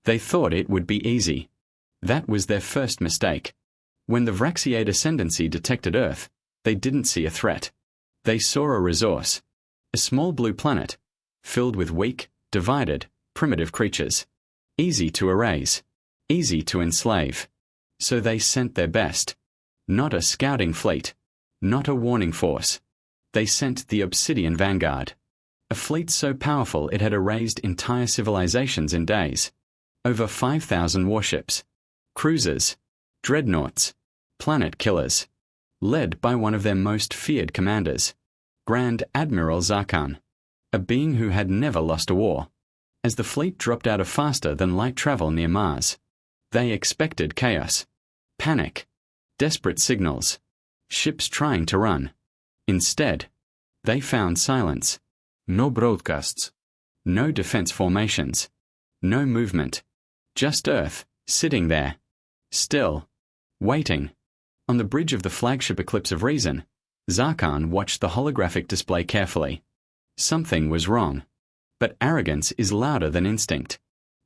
They thought it would be easy. That was their first mistake. When the Vraxiate Ascendancy detected Earth, they didn't see a threat. They saw a resource. A small blue planet, filled with weak, divided, primitive creatures. Easy to erase. Easy to enslave. So they sent their best. Not a scouting fleet. Not a warning force. They sent the Obsidian Vanguard. A fleet so powerful it had erased entire civilizations in days. Over 5,000 warships. Cruisers. Dreadnoughts. Planet killers. Led by one of their most feared commanders. Grand Admiral Zarkan. A being who had never lost a war. As the fleet dropped out of faster-than-light travel near Mars, they expected chaos. Panic. Desperate signals. Ships trying to run. Instead, they found silence. No broadcasts. No defense formations. No movement. Just Earth, sitting there. Still. Waiting. On the bridge of the flagship Eclipse of Reason, Zarkan watched the holographic display carefully. Something was wrong. But arrogance is louder than instinct.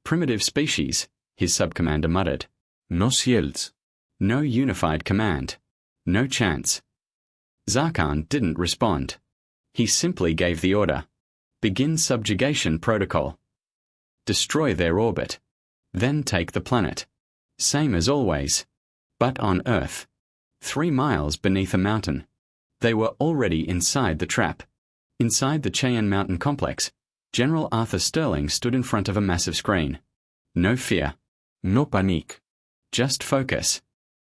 Primitive species, his subcommander muttered. No shields. No unified command. No chance. Zarkan didn't respond. He simply gave the order. Begin subjugation protocol. Destroy their orbit. Then take the planet. Same as always. But on Earth. 3 miles beneath a mountain. They were already inside the trap. Inside the Cheyenne Mountain complex, General Arthur Sterling stood in front of a massive screen. No fear. No panique. Just focus.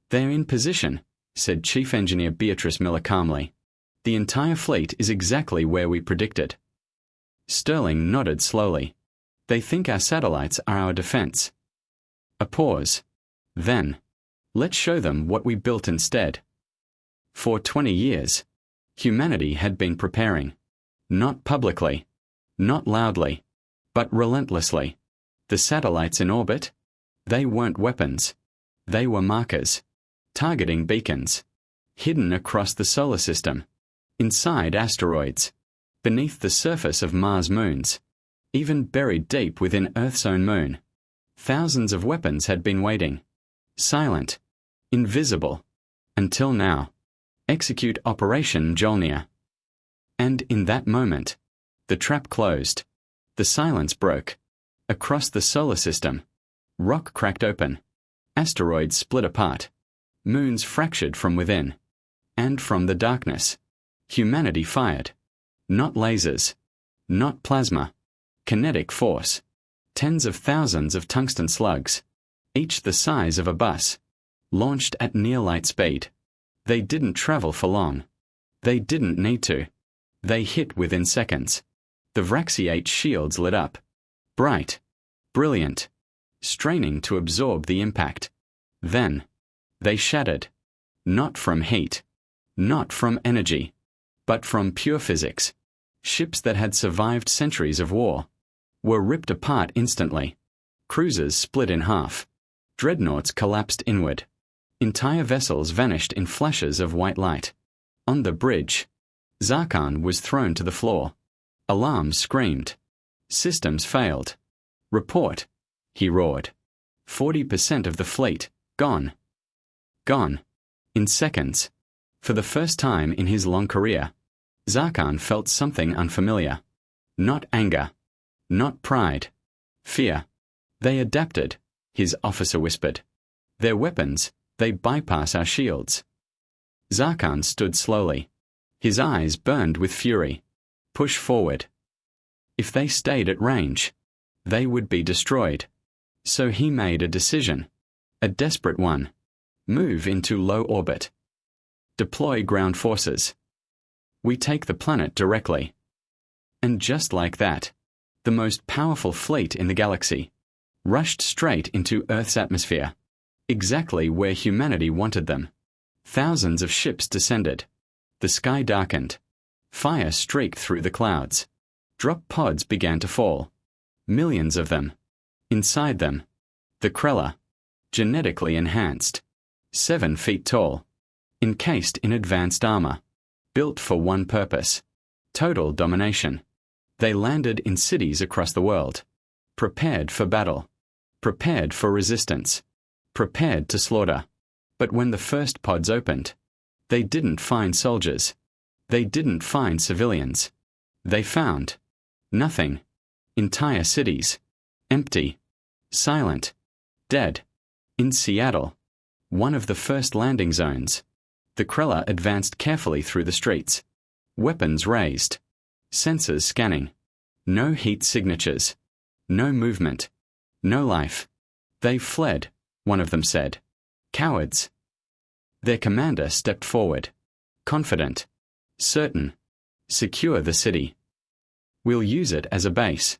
They're in position, said Chief Engineer Beatrice Miller calmly. The entire fleet is exactly where we predicted. Sterling nodded slowly. They think our satellites are our defense. A pause. Then, let's show them what we built instead. For 20 years, humanity had been preparing. Not publicly. Not loudly. But relentlessly. The satellites in orbit? They weren't weapons. They were markers. Targeting beacons. Hidden across the solar system. Inside asteroids. Beneath the surface of Mars moons. Even buried deep within Earth's own moon. Thousands of weapons had been waiting. Silent. Invisible. Until now. Execute Operation Jolnir. And in that moment, the trap closed. The silence broke. Across the solar system. Rock cracked open. Asteroids split apart. Moons fractured from within. And from the darkness, humanity fired. Not lasers. Not plasma. Kinetic force. Tens of thousands of tungsten slugs. Each the size of a bus. Launched at near light speed. They didn't travel for long. They didn't need to. They hit within seconds. The Vraxiate shields lit up. Bright. Brilliant. Straining to absorb the impact. Then, they shattered. Not from heat. Not from energy. But from pure physics. Ships that had survived centuries of war were ripped apart instantly. Cruisers split in half. Dreadnoughts collapsed inward. Entire vessels vanished in flashes of white light. On the bridge, Zarkan was thrown to the floor. Alarms screamed. Systems failed. Report, he roared. 40% of the fleet, gone. Gone. In seconds. For the first time in his long career, Zarkan felt something unfamiliar. Not anger. Not pride. Fear. They adapted, his officer whispered. Their weapons, they bypass our shields. Zarkan stood slowly. His eyes burned with fury. Push forward. If they stayed at range, they would be destroyed. So he made a decision. A desperate one. Move into low orbit. Deploy ground forces. We take the planet directly. And just like that, the most powerful fleet in the galaxy rushed straight into Earth's atmosphere, exactly where humanity wanted them. Thousands of ships descended. The sky darkened. Fire streaked through the clouds. Drop pods began to fall. Millions of them. Inside them, the Krella, genetically enhanced, 7 feet tall, encased in advanced armor, built for one purpose: total domination. They landed in cities across the world, prepared for battle. prepared for resistance, prepared to slaughter. But when the first pods opened, they didn't find soldiers. They didn't find civilians. They found nothing. Entire cities. Empty. Silent. Dead. In Seattle, one of the first landing zones, the Krella advanced carefully through the streets. Weapons raised. Sensors scanning. No heat signatures. No movement. No life. They fled, one of them said. Cowards. Their commander stepped forward. Confident. Certain. Secure the city. We'll use it as a base.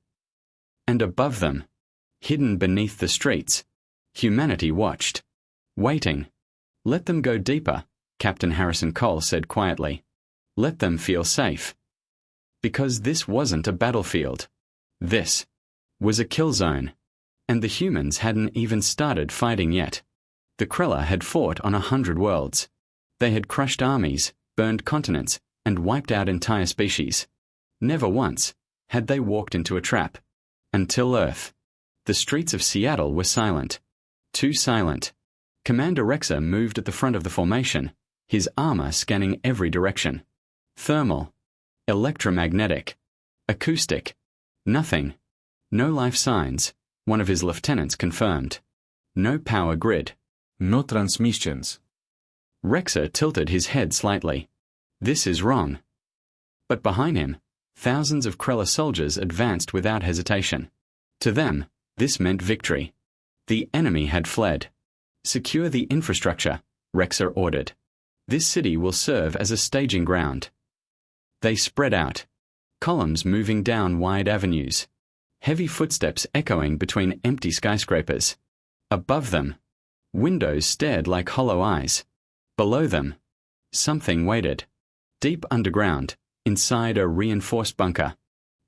And above them, hidden beneath the streets, humanity watched. Waiting. Let them go deeper, Captain Harrison Cole said quietly. Let them feel safe. Because this wasn't a battlefield. This was a kill zone. And the humans hadn't even started fighting yet. The Krella had fought on 100 worlds. They had crushed armies, burned continents, and wiped out entire species. Never once had they walked into a trap. Until Earth. The streets of Seattle were silent. Too silent. Commander Rexer moved at the front of the formation, his armor scanning every direction. Thermal. Electromagnetic. Acoustic. Nothing. No life signs, one of his lieutenants confirmed. No power grid. No transmissions. Rexer tilted his head slightly. This is wrong. But behind him, thousands of Krella soldiers advanced without hesitation. To them, this meant victory. The enemy had fled. Secure the infrastructure, Rexer ordered. This city will serve as a staging ground. They spread out. Columns moving down wide avenues. Heavy footsteps echoing between empty skyscrapers. Above them, windows stared like hollow eyes. Below them, something waited. Deep underground, inside a reinforced bunker.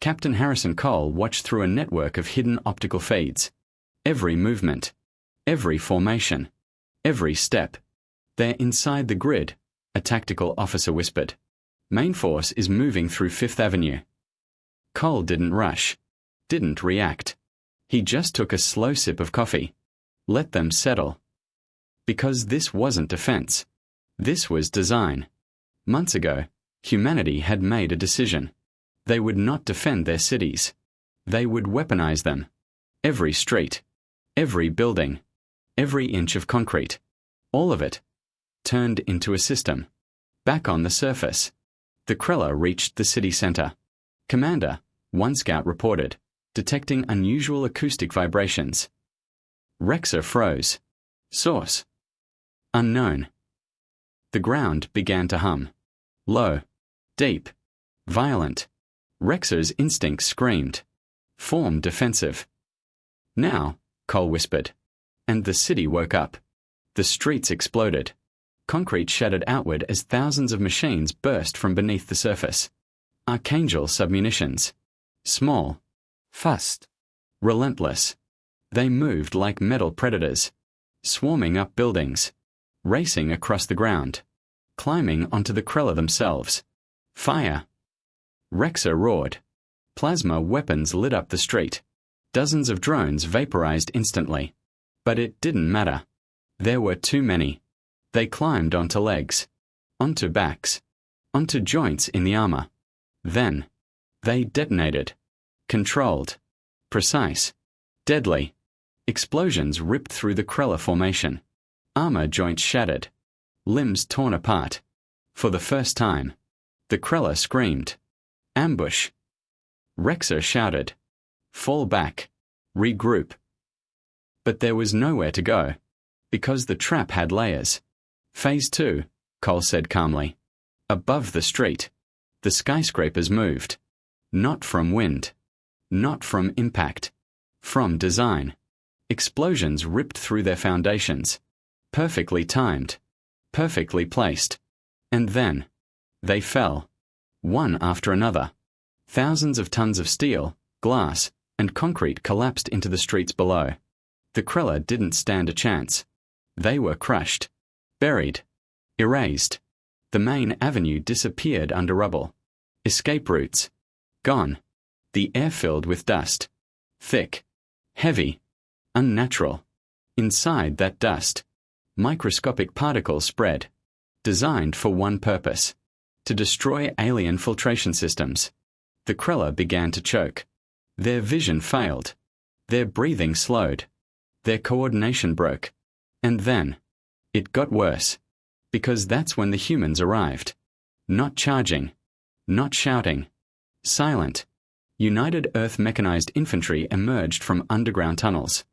Captain Harrison Cole watched through a network of hidden optical feeds. Every movement. Every formation. Every step. They're inside the grid, a tactical officer whispered. Main force is moving through Fifth Avenue. Cole didn't rush. Didn't react. He just took a slow sip of coffee. Let them settle. Because this wasn't defense. This was design. Months ago, humanity had made a decision. They would not defend their cities. They would weaponize them. Every street. Every building. Every inch of concrete. All of it. Turned into a system. Back on the surface. The Krella reached the city center. Commander, one scout reported, detecting unusual acoustic vibrations. Rexer froze. Source. Unknown. The ground began to hum. Low. Deep. Violent. Rexer's instincts screamed. Form defensive. Now, Cole whispered. And the city woke up. The streets exploded. Concrete shattered outward as thousands of machines burst from beneath the surface. Archangel submunitions. Small. Fast. Relentless. They moved like metal predators. Swarming up buildings. Racing across the ground. Climbing onto the Krella themselves. Fire. Rexer roared. Plasma weapons lit up the street. Dozens of drones vaporized instantly. But it didn't matter. There were too many. They climbed onto legs. Onto backs. Onto joints in the armor. Then, they detonated. Controlled. Precise. Deadly. Explosions ripped through the Krella formation. Armor joints shattered. Limbs torn apart. For the first time, the Krella screamed. Ambush. Rexer shouted. Fall back. Regroup. But there was nowhere to go. Because the trap had layers. Phase 2, Cole said calmly. Above the street. The skyscrapers moved. Not from wind. Not from impact. From design. Explosions ripped through their foundations. Perfectly timed. Perfectly placed. And then, they fell. One after another. Thousands of tons of steel, glass, and concrete collapsed into the streets below. The Krella didn't stand a chance. They were crushed. Buried. Erased. The main avenue disappeared under rubble. Escape routes. Gone. The air filled with dust. Thick. Heavy. Unnatural. Inside that dust, microscopic particles spread, designed for one purpose: to destroy alien filtration systems. The Krella began to choke. Their vision failed. Their breathing slowed. Their coordination broke. And then, it got worse. Because that's when the humans arrived. Not charging. Not shouting. Silent. United Earth mechanized infantry emerged from underground tunnels.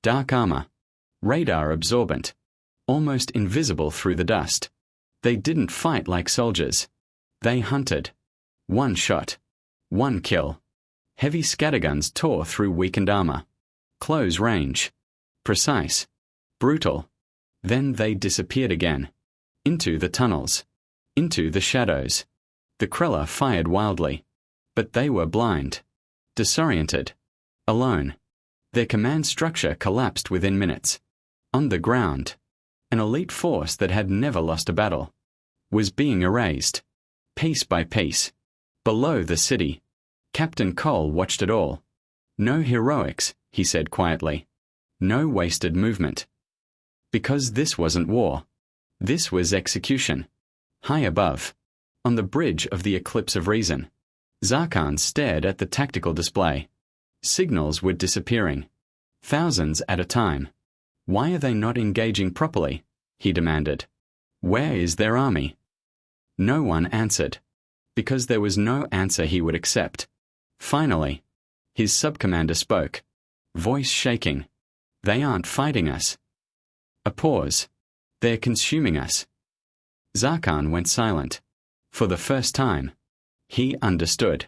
Dark armor. Radar absorbent. Almost invisible through the dust. They didn't fight like soldiers. They hunted. One shot. One kill. Heavy scatterguns tore through weakened armor. Close range. Precise. Brutal. Then they disappeared again. Into the tunnels. Into the shadows. The Krella fired wildly. But they were blind. Disoriented. Alone. Their command structure collapsed within minutes. On the ground, an elite force that had never lost a battle was being erased. Piece by piece. Below the city. Captain Cole watched it all. No heroics, he said quietly. No wasted movement. Because this wasn't war. This was execution. High above, on the bridge of the Eclipse of Reason, Zarkon stared at the tactical display. Signals were disappearing. Thousands at a time. Why are they not engaging properly? He demanded. Where is their army? No one answered. Because there was no answer he would accept. Finally, his subcommander spoke, voice shaking. They aren't fighting us. A pause. They're consuming us. Zarkon went silent. For the first time, he understood.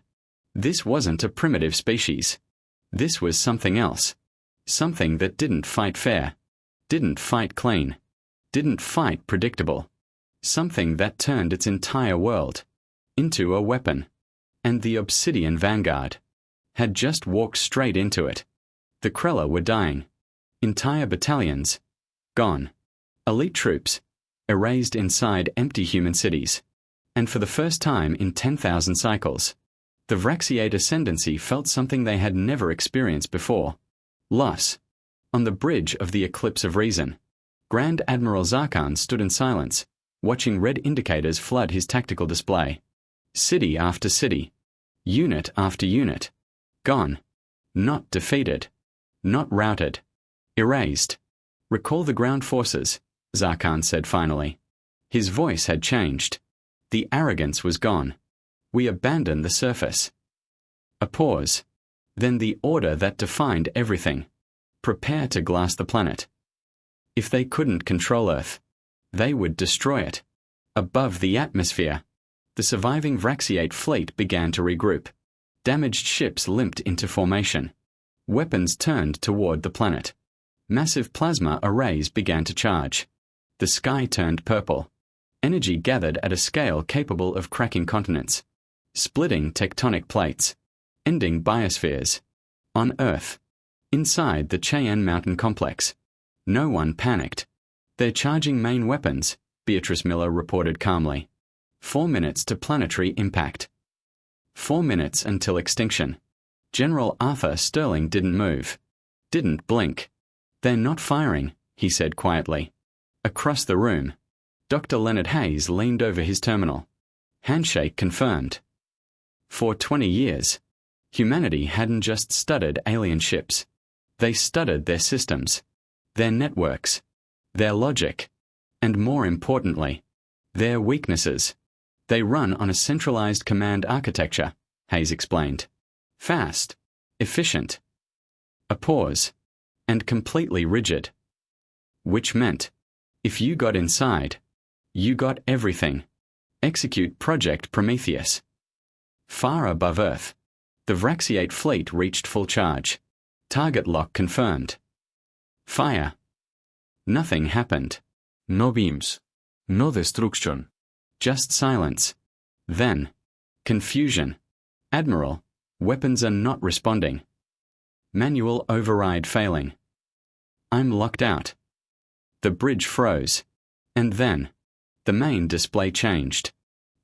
This wasn't a primitive species. This was something else. Something that didn't fight fair. Didn't fight clean. Didn't fight predictable. Something that turned its entire world into a weapon. And the Obsidian Vanguard had just walked straight into it. The Krella were dying. Entire battalions gone. Elite troops erased inside empty human cities. And for the first time in 10,000 cycles, the Vraxiate Ascendancy felt something they had never experienced before. Loss. On the bridge of the Eclipse of Reason, Grand Admiral Zarkon stood in silence, watching red indicators flood his tactical display. City after city. Unit after unit. Gone. Not defeated. Not routed. Erased. Recall the ground forces, Zarkon said finally. His voice had changed. The arrogance was gone. We abandoned the surface. A pause. Then the order that defined everything. Prepare to glass the planet. If they couldn't control Earth, they would destroy it. Above the atmosphere, the surviving Vraxiate fleet began to regroup. Damaged ships limped into formation. Weapons turned toward the planet. Massive plasma arrays began to charge. The sky turned purple. Energy gathered at a scale capable of cracking continents, splitting tectonic plates, ending biospheres. On Earth, inside the Cheyenne Mountain complex, no one panicked. They're charging main weapons, Beatrice Miller reported calmly. 4 minutes to planetary impact. 4 minutes until extinction. General Arthur Sterling didn't move. Didn't blink. They're not firing, he said quietly. Across the room, Dr. Leonard Hayes leaned over his terminal. Handshake confirmed. For 20 years, humanity hadn't just studied alien ships. They studied their systems, their networks, their logic, and more importantly, their weaknesses. They run on a centralized command architecture, Hayes explained. Fast, efficient. A pause, and completely rigid. Which meant, if you got inside, you got everything. Execute Project Prometheus. Far above Earth, the Vraxiate fleet reached full charge. Target lock confirmed. Fire. Nothing happened. No beams. No destruction. Just silence. Then, confusion. Admiral, weapons are not responding. Manual override failing. I'm locked out. The bridge froze. And then, the main display changed.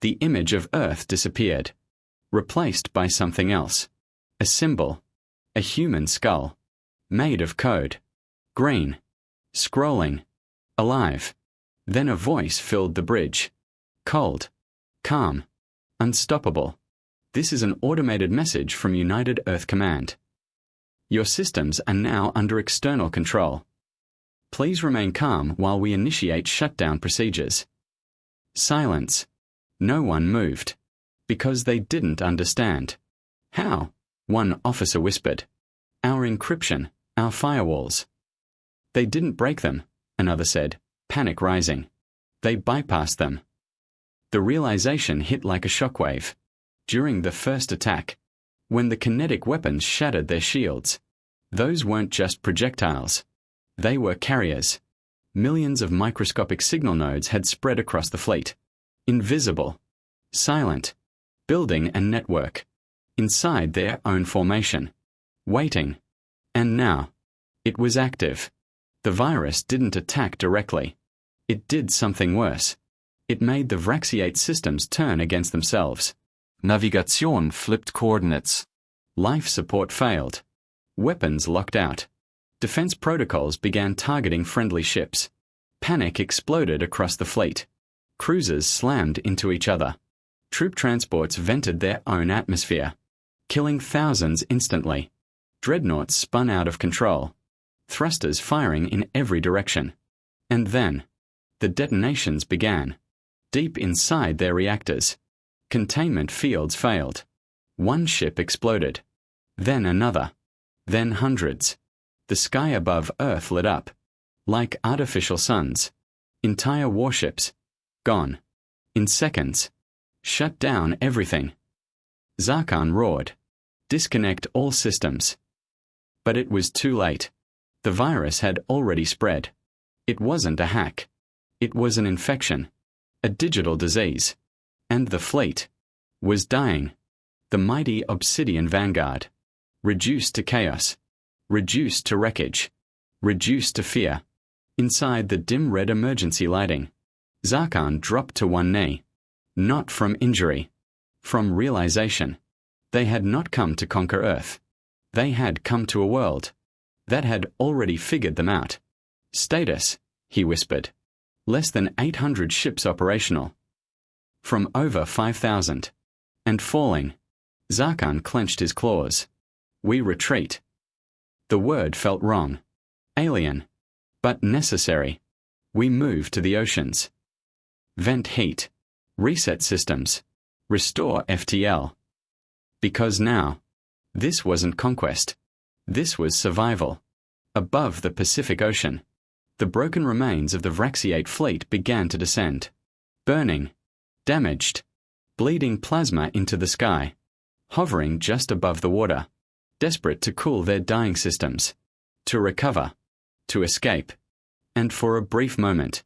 The image of Earth disappeared, replaced by something else. A symbol. A human skull. Made of code. green, scrolling, alive. Then a voice filled the bridge. Cold, calm, unstoppable. This is an automated message from United Earth Command. Your systems are now under external control. Please remain calm while we initiate shutdown procedures. Silence. No one moved. Because they didn't understand. How? One officer whispered. Our encryption, our firewalls. They didn't break them, another said, panic rising. They bypassed them. The realization hit like a shockwave. During the first attack, when the kinetic weapons shattered their shields, those weren't just projectiles. They were carriers. Millions of microscopic signal nodes had spread across the fleet. Invisible. Silent. Building a network. Inside their own formation. Waiting. And now. It was active. The virus didn't attack directly. It did something worse. It made the Vraxiate systems turn against themselves. Navigation flipped coordinates. Life support failed. Weapons locked out. Defense protocols began targeting friendly ships. Panic exploded across the fleet. Cruisers slammed into each other. Troop transports vented their own atmosphere, killing thousands instantly. Dreadnoughts spun out of control. Thrusters firing in every direction. And then, the detonations began. Deep inside their reactors. Containment fields failed. One ship exploded. Then another. Then hundreds. The sky above Earth lit up. Like artificial suns. Entire warships. Gone. In seconds. Shut down everything. Zarkon roared. Disconnect all systems. But it was too late. The virus had already spread. It wasn't a hack. It was an infection. A digital disease. And the fleet was dying. The mighty Obsidian Vanguard. Reduced to chaos. Reduced to wreckage. Reduced to fear. Inside the dim red emergency lighting, Zarkon dropped to one knee. Not from injury. From realization. They had not come to conquer Earth. They had come to a world that had already figured them out. Status, he whispered. Less than 800 ships operational. From over 5,000. And falling. Zarkon clenched his claws. We retreat. The word felt wrong. Alien. But necessary. We move to the oceans. Vent heat. Reset systems. Restore FTL. Because now, this wasn't conquest. This was survival. Above the Pacific Ocean, the broken remains of the Vraxiate fleet began to descend. Burning. Damaged. Bleeding plasma into the sky. Hovering just above the water. Desperate to cool their dying systems. To recover. To escape. And for a brief moment,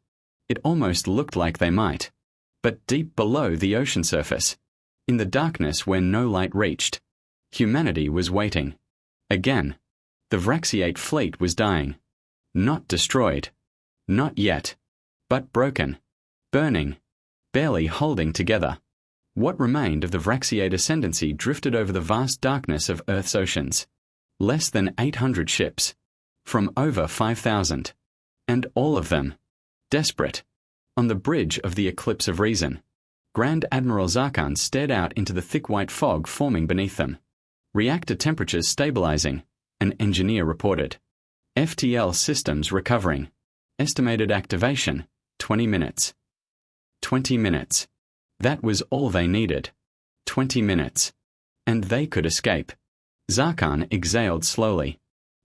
it almost looked like they might. But deep below the ocean surface, in the darkness where no light reached, humanity was waiting. Again, the Vraxiate fleet was dying. Not destroyed. Not yet. But broken. Burning. Barely holding together. What remained of the Vraxiate ascendancy drifted over the vast darkness of Earth's oceans. Less than 800 ships. From over 5,000. And all of them. Desperate. On the bridge of the Eclipse of Reason, Grand Admiral Zarkon stared out into the thick white fog forming beneath them. Reactor temperatures stabilizing, an engineer reported. FTL systems recovering. Estimated activation, 20 minutes. 20 minutes. That was all they needed. 20 minutes. And they could escape. Zarkon exhaled slowly.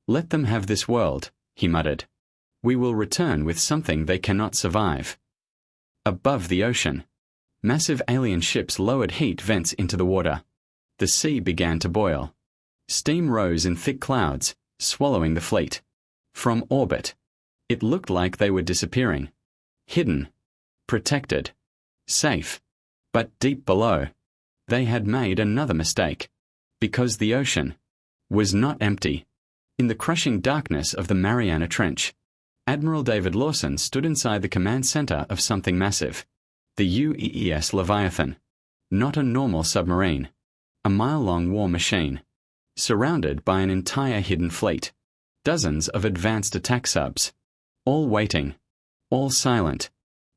Let them have this world, he muttered. We will return with something they cannot survive. Above the ocean, massive alien ships lowered heat vents into the water. The sea began to boil. Steam rose in thick clouds, swallowing the fleet. From orbit, it looked like they were disappearing. Hidden. Protected. Safe. But deep below, they had made another mistake. Because the ocean was not empty. In the crushing darkness of the Mariana Trench, Admiral David Lawson stood inside the command center of something massive. The UEES Leviathan. Not a normal submarine. A mile-long war machine. Surrounded by an entire hidden fleet. Dozens of advanced attack subs. All waiting. All silent.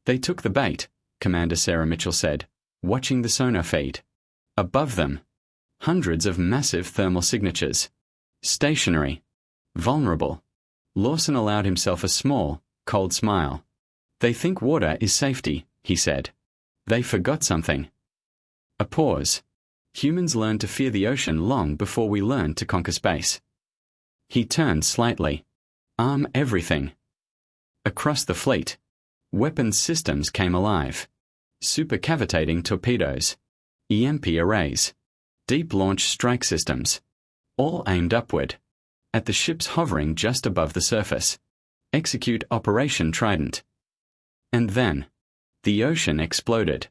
They took the bait, Commander Sarah Mitchell said, watching the sonar feed. Above them, hundreds of massive thermal signatures. Stationary. Vulnerable. Lawson allowed himself a small, cold smile. They think water is safety, he said. They forgot something. A pause. Humans learned to fear the ocean long before we learned to conquer space. He turned slightly. Arm everything. Across the fleet, weapons systems came alive. Supercavitating torpedoes. EMP arrays. Deep launch strike systems. All aimed upward. At the ships hovering just above the surface. Execute Operation Trident. And then, the ocean exploded.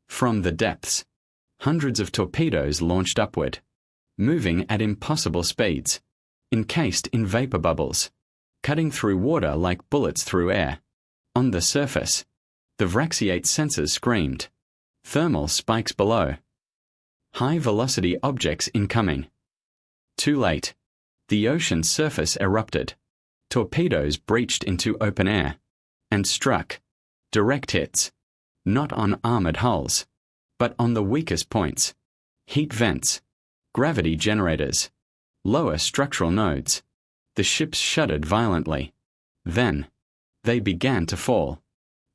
From the depths, hundreds of torpedoes launched upward, moving at impossible speeds, encased in vapor bubbles, cutting through water like bullets through air. On the surface, the Vraxiate sensors screamed. Thermal spikes below. High-velocity objects incoming. Too late. The ocean's surface erupted. Torpedoes breached into open air and struck. Direct hits. Not on armored hulls, but on the weakest points. Heat vents. Gravity generators. Lower structural nodes. The ships shuddered violently. Then, they began to fall.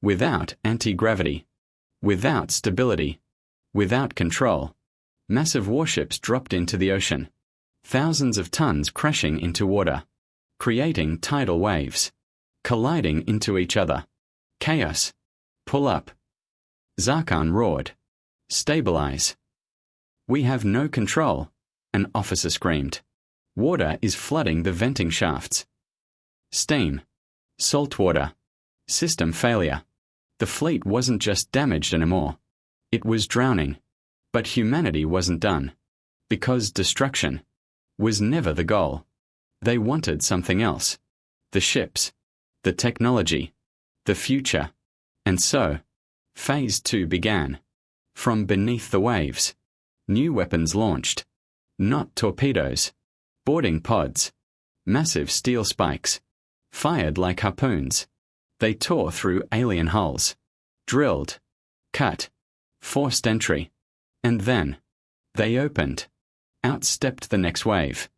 Without anti-gravity. Without stability. Without control. Massive warships dropped into the ocean. Thousands of tons crashing into water. Creating tidal waves. Colliding into each other. Chaos. Pull up. Zarkon roared. Stabilize. We have no control, an officer screamed. Water is flooding the venting shafts. Steam. Salt water. System failure. The fleet wasn't just damaged anymore. It was drowning. But humanity wasn't done. Because destruction was never the goal. They wanted something else. The ships. The technology. The future. And so, Phase 2 began. From beneath the waves. New weapons launched. Not torpedoes. Boarding pods. Massive steel spikes. Fired like harpoons. They tore through alien hulls. Drilled. Cut. Forced entry. And then, they opened. Outstepped the next wave.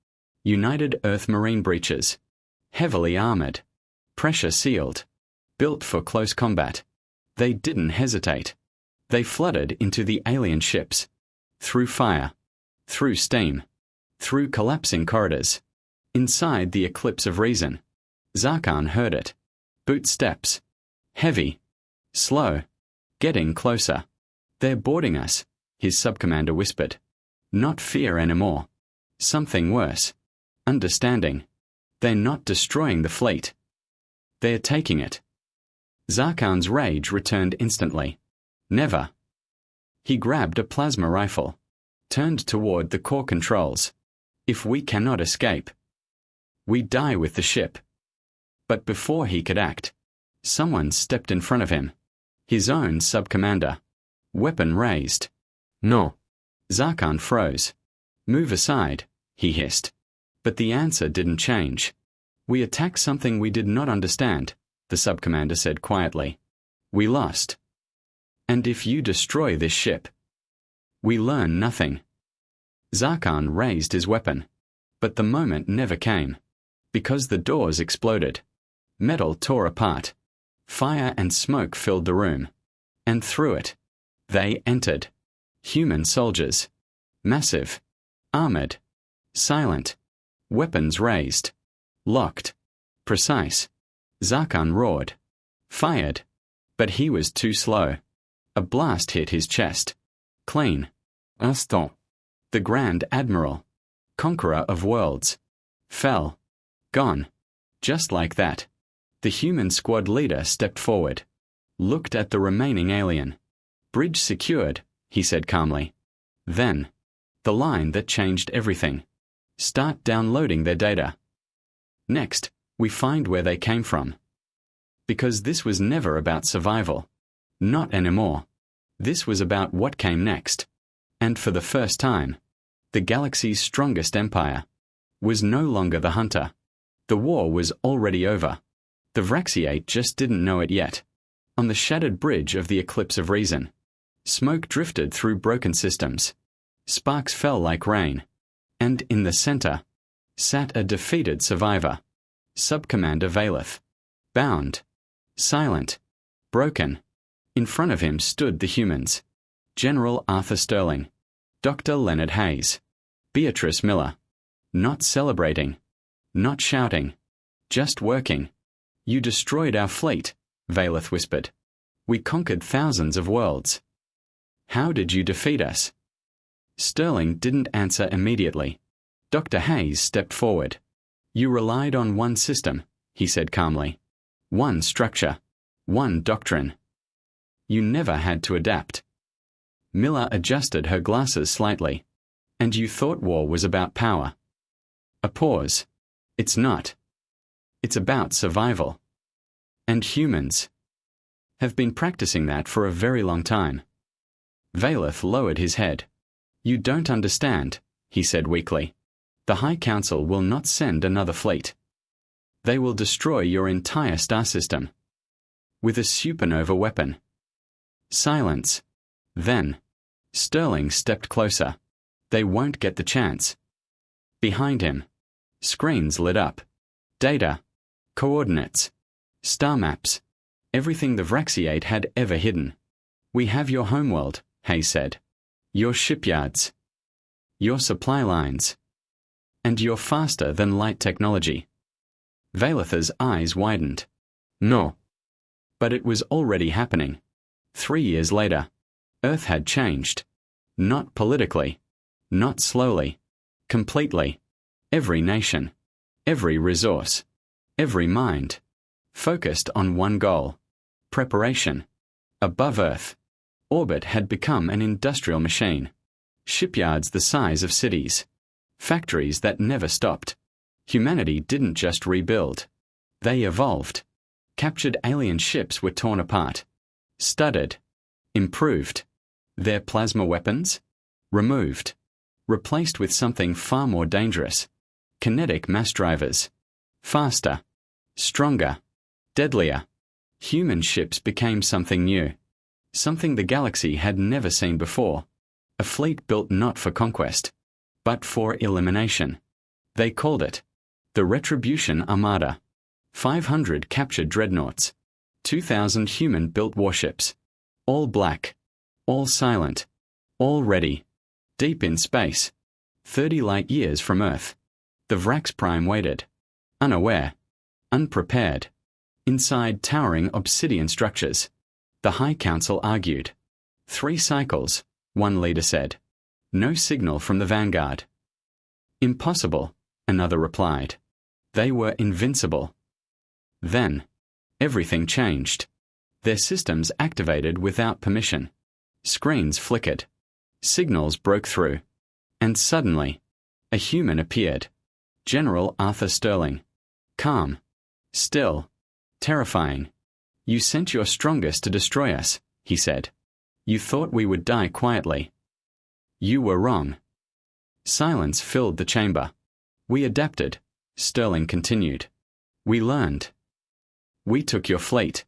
United Earth Marine breaches. Heavily armored. Pressure sealed. Built for close combat. They didn't hesitate. They flooded into the alien ships. Through fire. Through steam. Through collapsing corridors. Inside the eclipse of reason. Zarkon heard it. Boot steps. Heavy. Slow. Getting closer. They're boarding us, his subcommander whispered. Not fear anymore. Something worse. Understanding. They're not destroying the fleet. They're taking it. Zarkon's rage returned instantly. Never. He grabbed a plasma rifle. Turned toward the core controls. If we cannot escape, we die with the ship. But before he could act, someone stepped in front of him. His own subcommander. Weapon raised. No. Zarkon froze. Move aside, he hissed. But the answer didn't change. We attacked something we did not understand, the subcommander said quietly. We lost. And if you destroy this ship, we learn nothing. Zarkon raised his weapon. But the moment never came. Because the doors exploded. Metal tore apart. Fire and smoke filled the room. And through it, they entered. Human soldiers. Massive. Armored. Silent. Weapons raised. Locked. Precise. Zarkon roared. Fired. But he was too slow. A blast hit his chest. Clean. Instant. The Grand Admiral. Conqueror of worlds. Fell. Gone. Just like that. The human squad leader stepped forward. Looked at the remaining alien. Bridge secured, he said calmly. Then, the line that changed everything. Start downloading their data. Next, we find where they came from. Because this was never about survival. Not anymore. This was about what came next. And for the first time, the galaxy's strongest empire was no longer the hunter. The war was already over. The Vraxiate just didn't know it yet. On the shattered bridge of the Eclipse of Reason, smoke drifted through broken systems. Sparks fell like rain. And in the center sat a defeated survivor, Subcommander Valeth, bound, silent, broken. In front of him stood the humans: General Arthur Sterling, Dr. Leonard Hayes, Beatrice Miller. Not celebrating, not shouting, just working. "You destroyed our fleet," Valeth whispered. "We conquered thousands of worlds. How did you defeat us?" Sterling didn't answer immediately. Dr. Hayes stepped forward. "You relied on one system," he said calmly. "One structure. One doctrine. You never had to adapt." Miller adjusted her glasses slightly. "And you thought war was about power." A pause. "It's not. It's about survival. And humans have been practicing that for a very long time." Valeth lowered his head. "You don't understand," he said weakly. "The High Council will not send another fleet. They will destroy your entire star system with a supernova weapon." Silence. Then Sterling stepped closer. "They won't get the chance." Behind him, screens lit up. Data, coordinates, star maps, everything the Vraxiate had ever hidden. "We have your homeworld," Hayes said. "Your shipyards, your supply lines, and your faster-than-light technology." Valeth's eyes widened. "No." But it was already happening. 3 years later, Earth had changed. Not politically, not slowly, completely. Every nation, every resource, every mind, focused on one goal: preparation. Above Earth, orbit had become an industrial machine. Shipyards the size of cities. Factories that never stopped. Humanity didn't just rebuild. They evolved. Captured alien ships were torn apart, studied, improved. Their plasma weapons? Removed. Replaced with something far more dangerous: kinetic mass drivers. Faster, stronger, deadlier. Human ships became something new. Something the galaxy had never seen before. A fleet built not for conquest, but for elimination. They called it the Retribution Armada. 500 captured dreadnoughts. 2,000 human-built warships. All black. All silent. All ready. Deep in space. 30 light years from Earth. The Vrax Prime waited. Unaware. Unprepared. Inside towering obsidian structures. The High Council argued. 3 cycles, one leader said. No signal from the vanguard. Impossible, another replied. They were invincible. Then, everything changed. Their systems activated without permission. Screens flickered. Signals broke through. And suddenly, a human appeared. General Arthur Sterling. Calm. Still. Terrifying. "You sent your strongest to destroy us," he said. "You thought we would die quietly. You were wrong." Silence filled the chamber. "We adapted," Sterling continued. "We learned. We took your fleet.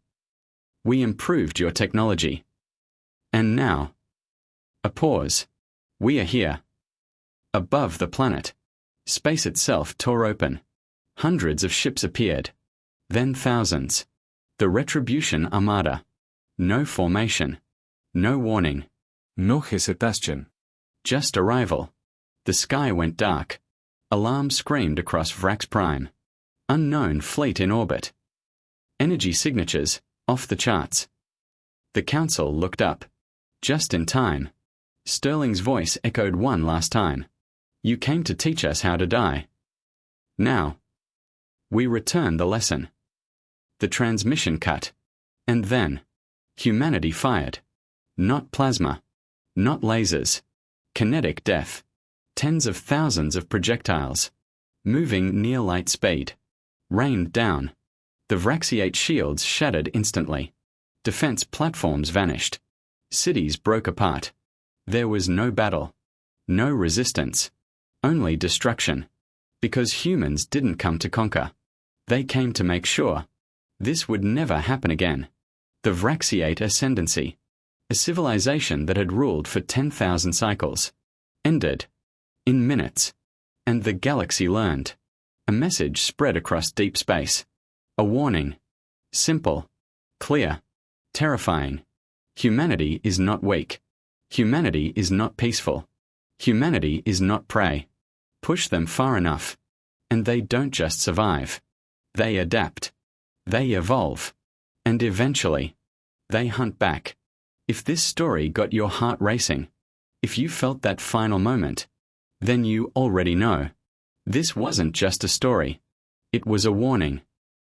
We improved your technology. And now..." A pause. "We are here." Above the planet, space itself tore open. Hundreds of ships appeared. Then thousands. The Retribution Armada. No formation. No warning. No hesitation. Just arrival. The sky went dark. Alarm screamed across Vrax Prime. Unknown fleet in orbit. Energy signatures, off the charts. The Council looked up. Just in time. Sterling's voice echoed one last time. "You came to teach us how to die. Now, we return the lesson." The transmission cut. And then, humanity fired. Not plasma. Not lasers. Kinetic death. Tens of thousands of projectiles, moving near light speed, rained down. The Vraxiate shields shattered instantly. Defense platforms vanished. Cities broke apart. There was no battle. No resistance. Only destruction. Because humans didn't come to conquer. They came to make sure. This would never happen again. The Vraxiate Ascendancy, a civilization that had ruled for 10,000 cycles, ended in minutes. And the galaxy learned. A message spread across deep space. A warning. Simple. Clear. Terrifying. Humanity is not weak. Humanity is not peaceful. Humanity is not prey. Push them far enough, and they don't just survive. They adapt. They evolve. And eventually, they hunt back. If this story got your heart racing, if you felt that final moment, then you already know. This wasn't just a story. It was a warning.